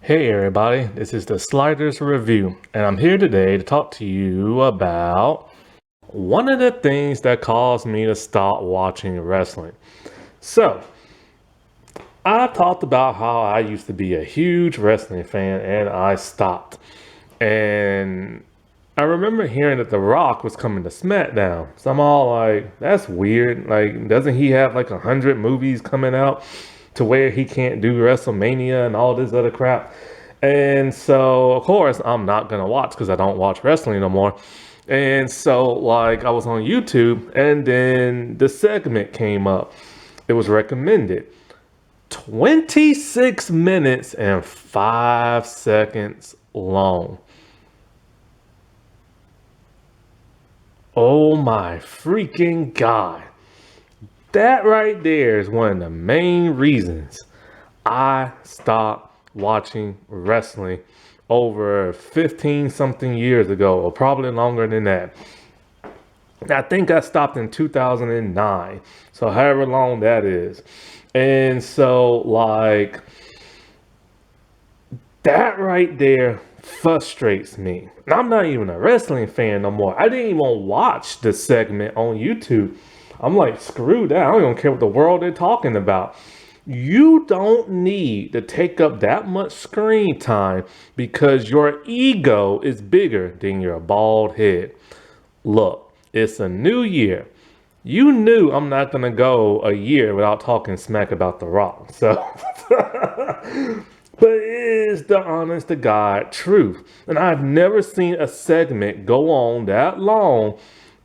Hey everybody, this is the Sliders Review, and I'm here today to talk to you about one of the things that caused me to stop watching wrestling. So, I talked about how I used to be a huge wrestling fan and I stopped. And I remember hearing that The Rock was coming to SmackDown. So I'm all like, that's weird. Like, doesn't he have like 100 movies coming out to where he can't do WrestleMania and all this other crap? And so, of course, I'm not gonna watch because I don't watch wrestling no more. And so, like, I was on YouTube, and then the segment came up. It was recommended 26 minutes and 5 seconds long. Oh my freaking God. That right there is one of the main reasons I stopped watching wrestling over 15 something years ago, or probably longer than that. I think I stopped in 2009, so however long that is. And so, like, that right there frustrates me. And I'm not even a wrestling fan no more. I didn't even watch the segment on YouTube. I'm like, screw that. I don't even care what the world they're talking about. You don't need to take up that much screen time because your ego is bigger than your bald head. Look, it's a new year. You knew I'm not going to go a year without talking smack about The Rock. So, but it is the honest to God truth. And I've never seen a segment go on that long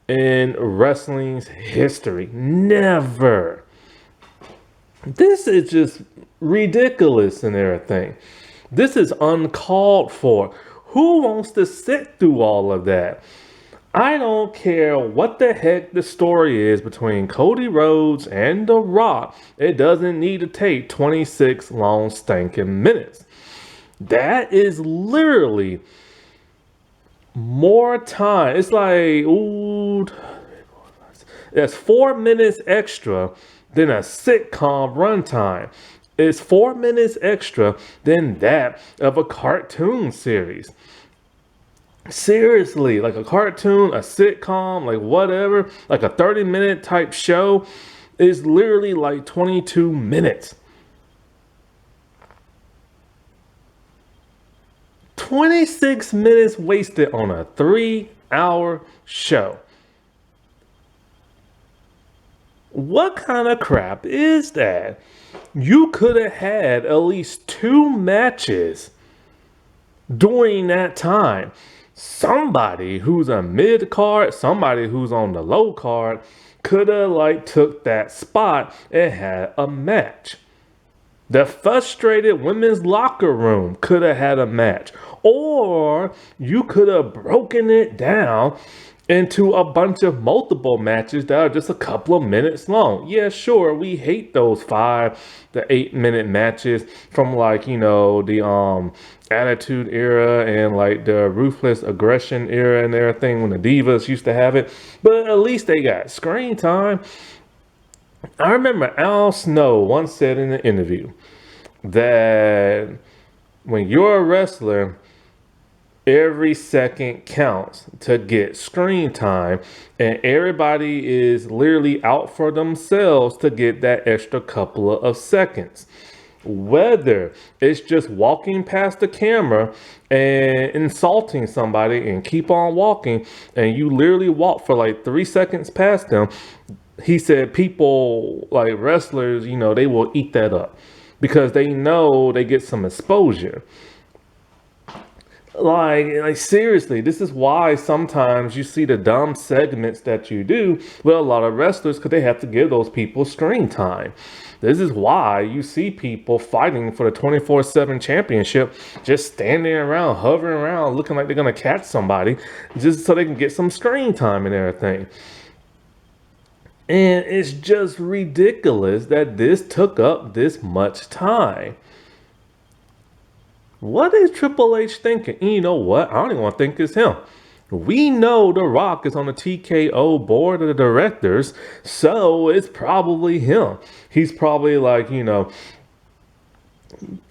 in wrestling's history. Never. This is just ridiculous and everything. This is uncalled for. Who wants to sit through all of that? I don't care what the heck the story is between Cody Rhodes and The Rock. It doesn't need to take 26 long stinking minutes. That is literally more time. It's like, ooh, that's 4 minutes extra than a sitcom runtime. It's 4 minutes extra than that of a cartoon series. Seriously, like a cartoon, a sitcom, like whatever, like a 30-minute type show is literally like 22 minutes. 26 minutes wasted on a 3-hour show. What kind of crap is that? You could have had at least 2 matches during that time. Somebody who's a mid card, somebody who's on the low card could have like took that spot and had a match. The frustrated women's locker room could have had a match. Or you could have broken it down into a bunch of multiple matches that are just a couple of minutes long. Yeah, sure, we hate those 5 to 8 minute matches from like, the Attitude Era and like the Ruthless Aggression era and everything when the Divas used to have it. But at least they got screen time. I remember Al Snow once said in an interview that when you're a wrestler, every second counts to get screen time, and everybody is literally out for themselves to get that extra couple of seconds. Whether it's just walking past the camera and insulting somebody and keep on walking, and you literally walk for like 3 seconds past them, he said people like wrestlers, they will eat that up because they know they get some exposure. Like seriously, this is why sometimes you see the dumb segments that you do with a lot of wrestlers because they have to give those people screen time. This is why you see people fighting for the 24/7 championship, just standing around, hovering around, looking like they're going to catch somebody just so they can get some screen time and everything. And it's just ridiculous that this took up this much time. What is Triple H thinking? And you know what? I don't even want to think it's him. We know The Rock is on the TKO board of directors, so it's probably him. He's probably like,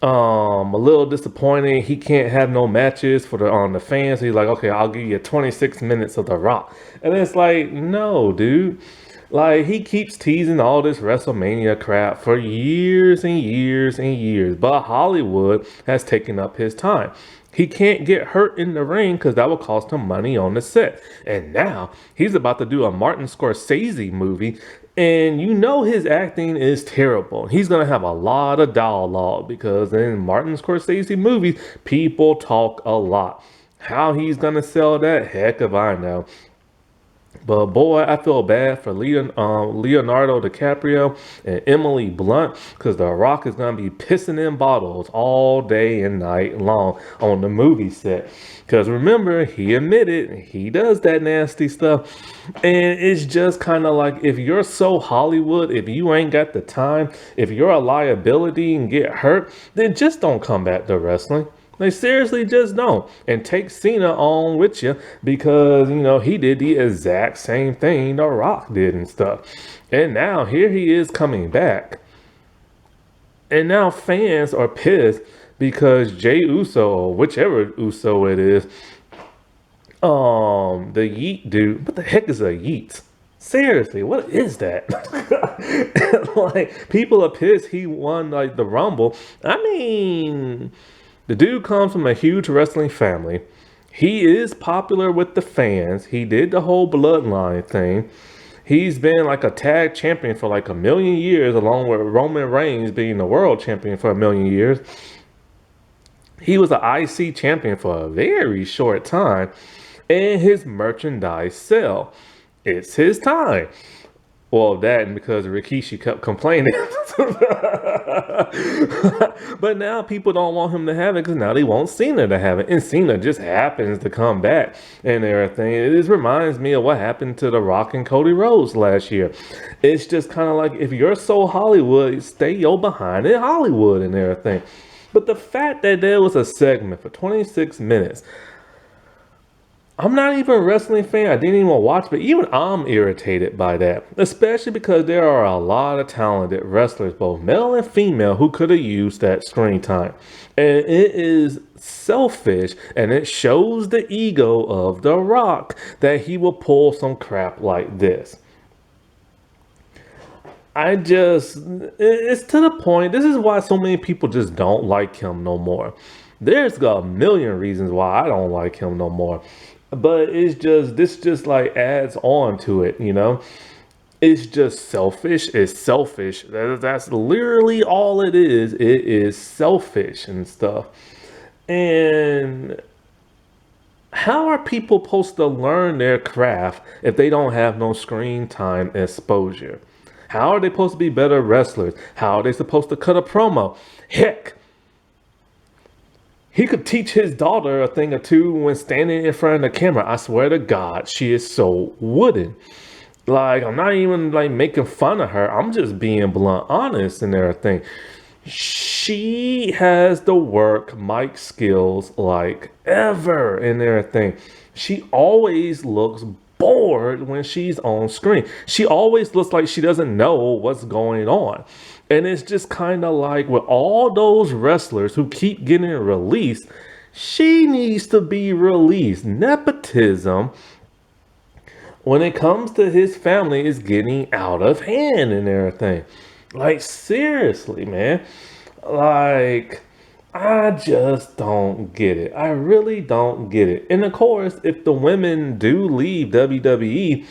A little disappointing. He can't have no matches for the fans. He's like, okay, I'll give you 26 minutes of The Rock, and it's like, no, dude. Like he keeps teasing all this WrestleMania crap for years and years and years, but Hollywood has taken up his time. He can't get hurt in the ring because that will cost him money on the set. And now he's about to do a Martin Scorsese movie. And you know his acting is terrible. He's going to have a lot of dialogue because in Martin Scorsese movies, people talk a lot. How he's going to sell that, heck if I know. But boy, I feel bad for Leonardo DiCaprio and Emily Blunt because The Rock is going to be pissing in bottles all day and night long on the movie set. Because remember, he admitted he does that nasty stuff. And it's just kind of like if you're so Hollywood, if you ain't got the time, if you're a liability and get hurt, then just don't come back to wrestling. They seriously just don't. And take Cena on with you because, he did the exact same thing The Rock did and stuff. And now here he is coming back. And now fans are pissed because Jay Uso, or whichever Uso it is, the Yeet dude, what the heck is a Yeet? Seriously, what is that? Like, people are pissed he won, like, the Rumble. I mean, the dude comes from a huge wrestling family. He is popular with the fans. He did the whole bloodline thing. He's been like a tag champion for like a million years, along with Roman Reigns being the world champion for a million years. He was an IC champion for a very short time, and his merchandise sell. It's his time. Well, that and because Rikishi kept complaining. But now people don't want him to have it because now they want Cena to have it. And Cena just happens to come back and everything. It just reminds me of what happened to The Rock and Cody Rhodes last year. It's just kind of like if you're so Hollywood, stay your behind in Hollywood and everything. But the fact that there was a segment for 26 minutes, I'm not even a wrestling fan. I didn't even watch, but even I'm irritated by that. Especially because there are a lot of talented wrestlers, both male and female, who could have used that screen time. And it is selfish, and it shows the ego of The Rock that he will pull some crap like this. It's to the point. This is why so many people just don't like him no more. There's a million reasons why I don't like him no more. But this just like adds on to it. It's just selfish. It's selfish. That's literally all it is. It is selfish and stuff. And how are people supposed to learn their craft if they don't have no screen time exposure? How are they supposed to be better wrestlers? How are they supposed to cut a promo? Heck, he could teach his daughter a thing or two when standing in front of the camera. I swear to God, she is so wooden. Like, I'm not even like making fun of her. I'm just being blunt, honest and everything. She has the work mic skills like ever and everything. She always looks bored when she's on screen. She always looks like she doesn't know what's going on. And it's just kind of like with all those wrestlers who keep getting released, she needs to be released. Nepotism, when it comes to his family, is getting out of hand and everything. Like, seriously, man. Like, I just don't get it. I really don't get it. And of course, if the women do leave WWE,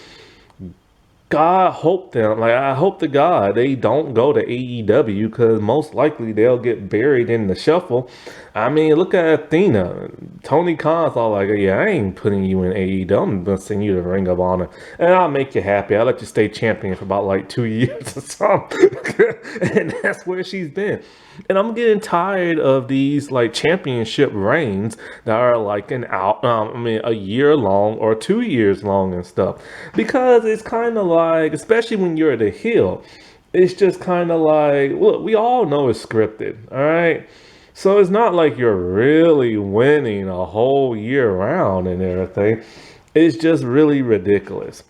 God hope them. Like, I hope to God they don't go to AEW because most likely they'll get buried in the shuffle. I mean, look at Athena. Tony Khan's all like, yeah, I ain't putting you in AEW. I'm going to send you to Ring of Honor. And I'll make you happy. I'll let you stay champion for about like 2 years or something. And that's where she's been. And I'm getting tired of these like championship reigns that are like a year long or 2 years long and stuff. Because it's kind of like, especially when you're the heel, it's just kind of like, look, we all know it's scripted, all right? So it's not like you're really winning a whole year round and everything. It's just really ridiculous.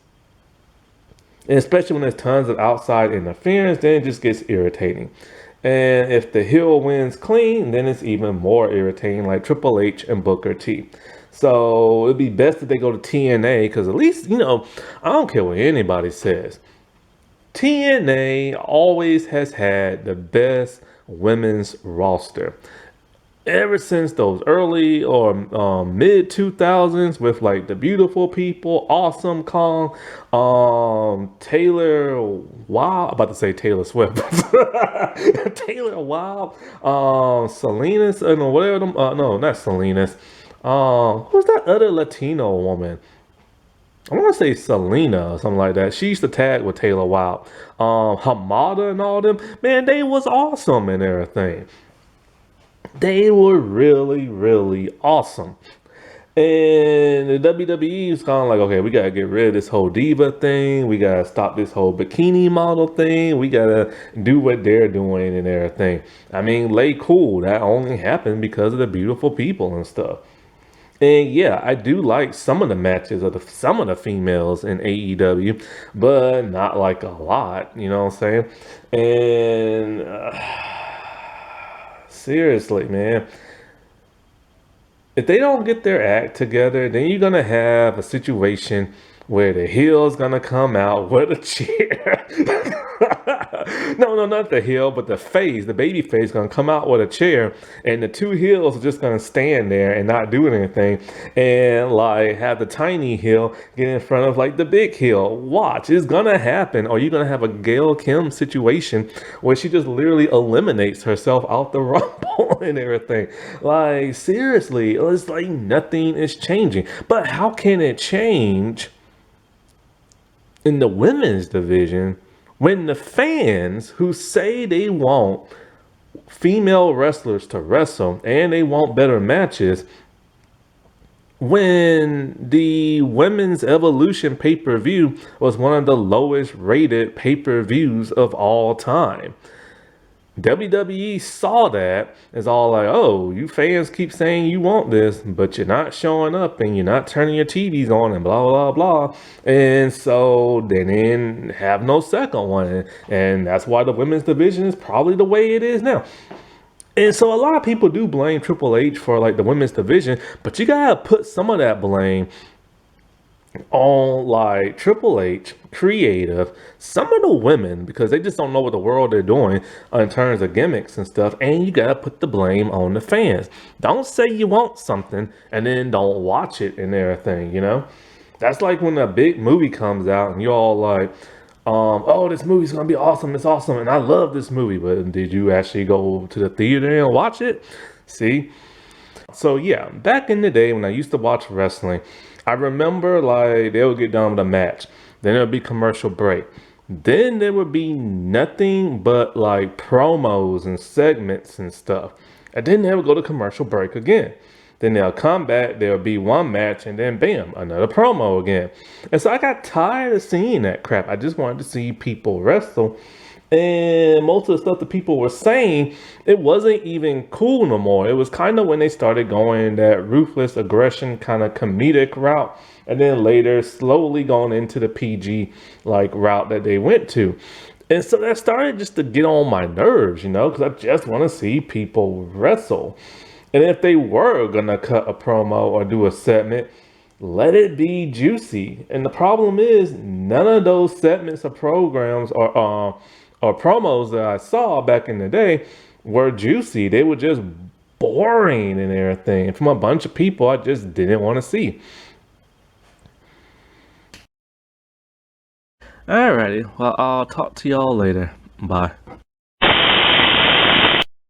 And especially when there's tons of outside interference, then it just gets irritating. And if the heel wins clean, then it's even more irritating, like Triple H and Booker T. So it'd be best if they go to TNA because at least, I don't care what anybody says. TNA always has had the best women's roster ever since those early or mid 2000s with like the beautiful people, Awesome Kong, Taylor Wild, about to say Taylor Swift, Taylor Wild, Salinas, no, whatever them, no, not Salinas. Who's that other Latino woman? I want to say Selena or something like that. She used to tag with Taylor Wild. Hamada and all them, man, they was awesome and everything. They were really, really awesome. And the WWE is kind of like, okay, we gotta get rid of this whole diva thing. We gotta stop this whole bikini model thing. We gotta do what they're doing and everything. I mean, lay cool. That only happened because of the beautiful people and stuff. And yeah, I do like some of the matches of some of the females in AEW, but not like a lot. You know what I'm saying? And seriously, man, if they don't get their act together, then you're gonna have a situation where the heel's gonna come out with a chair. No, no, not the heel, but the face, the baby face, gonna come out with a chair, and the two heels are just gonna stand there and not do anything, and like have the tiny heel get in front of like the big heel. Watch, it's gonna happen, or you're gonna have a Gail Kim situation where she just literally eliminates herself out the rumble and everything. Like seriously, it's like nothing is changing. But how can it change in the women's division when the fans who say they want female wrestlers to wrestle and they want better matches, when the women's evolution pay-per-view was one of the lowest rated pay-per-views of all time? WWE saw that as all like, oh, you fans keep saying you want this, but you're not showing up and you're not turning your TVs on and blah, blah, blah. And so they didn't have no second one. And that's why the women's division is probably the way it is now. And so a lot of people do blame Triple H for like the women's division, but you gotta put some of that blame on like Triple H, creative, some of the women, because they just don't know what the world they're doing in terms of gimmicks and stuff. And you gotta put the blame on the fans. Don't say you want something and then don't watch it and everything. That's like when a big movie comes out and you're all like, oh, this movie's gonna be awesome, it's awesome, and I love this movie, but did you actually go to the theater and watch it? See? So yeah, back in the day when I used to watch wrestling, I remember like they would get done with a match, then there would be commercial break, then there would be nothing but like promos and segments and stuff, and then they would go to commercial break again. Then they'll come back, there'll be one match, and then bam, another promo again. And so I got tired of seeing that crap. I just wanted to see people wrestle. And most of the stuff that people were saying, it wasn't even cool no more. It was kind of when they started going that ruthless aggression kind of comedic route, and then later slowly going into the PG like route that they went to. And so that started just to get on my nerves, because I just want to see people wrestle. And if they were gonna cut a promo or do a segment, let it be juicy. And the problem is none of those segments or programs or promos that I saw back in the day were juicy. They were just boring and everything. And from a bunch of people I just didn't want to see. Alrighty, well, I'll talk to y'all later. Bye.